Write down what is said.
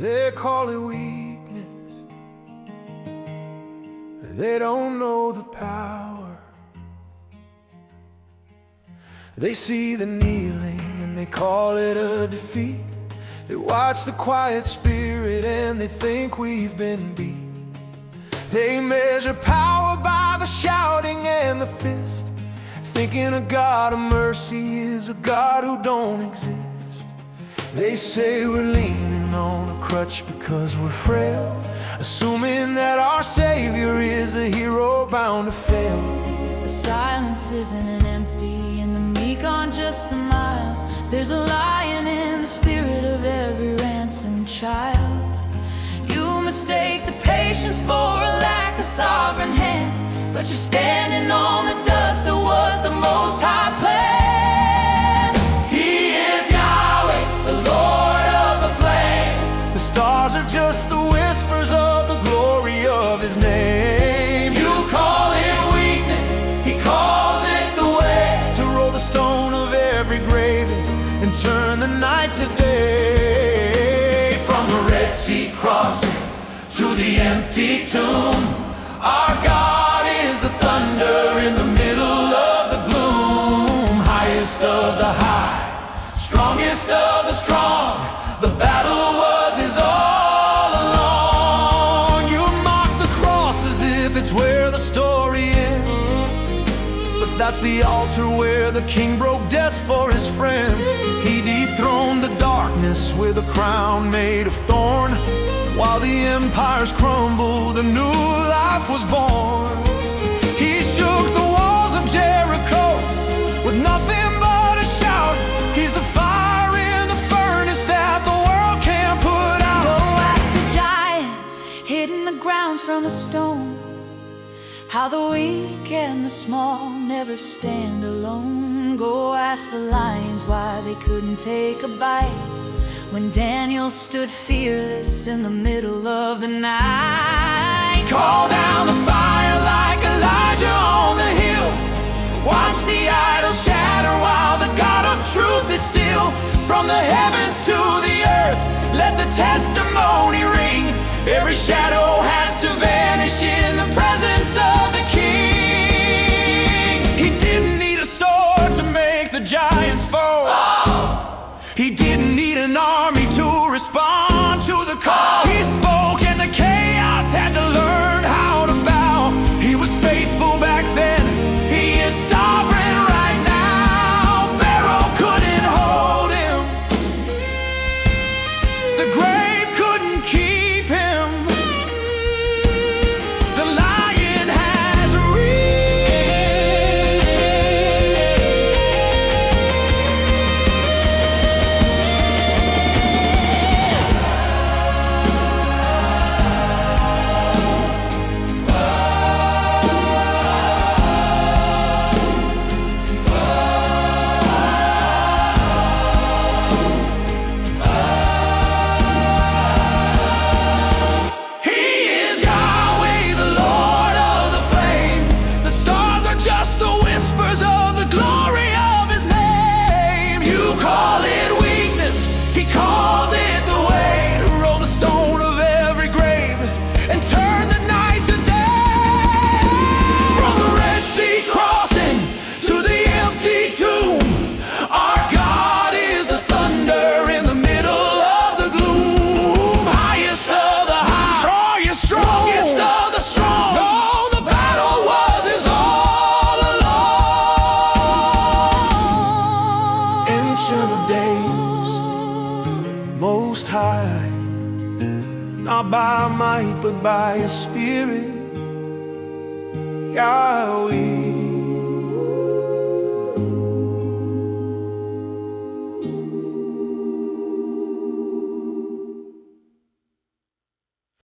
They call it weakness. They don't know the power. They see the kneeling and they call it a defeat. They watch the quiet spirit and they think we've been beat. They measure power by the shouting and the fist, thinking a God of mercy is a God who don't exist. They say we're leaning on a crutch because we're frail, assuming that our Savior is a hero bound to fail. The silence isn't an empty and the meek aren't just the mild. There's a lion in the spirit of every ransomed child. You mistake the patience for a lack of sovereign hand, but you're standing on the dust of what the Most High planned. He is Yahweh, the Lord of the flame. The stars are just the whispers of the glory of His name. You call it weakness, He calls it the way to roll the stone of every grave and turn the night to day. From the Red Sea crossing to the empty tomb, our God is the thunder in the middle of the gloom. Highest of the high, strongest of the strong, the battle was His all along. You mock the cross as if it's where the story ends, but that's the altar where the King broke death for His friends. He dethroned the darkness with a crown made of thorn. While the empires crumbled, a new life was born. He shook the walls of Jericho with nothing but a shout. He's the fire in the furnace that the world can't put out. Go ask the giant hid in the ground from a stone, how the weak and the small never stand alone. Go ask the lions why they couldn't take a bite when Daniel stood fearless in the middle of the night. Call down the fire like Elijah on the hill. Watch the idols shatter while the God of truth is still. From the heavens to the earth, let the testimony ring. Every shadow has to vanish in the presence of the King. He didn't need a sword to make the giants fall. He didn't need an army to respond to the call. He spoke and the chaos had to learn how to bow. He was faithful back then, He is sovereign right now. Pharaoh couldn't hold Him, the grave couldn't keep Him. The lion has Most High, not by might but by His Spirit. Yahweh.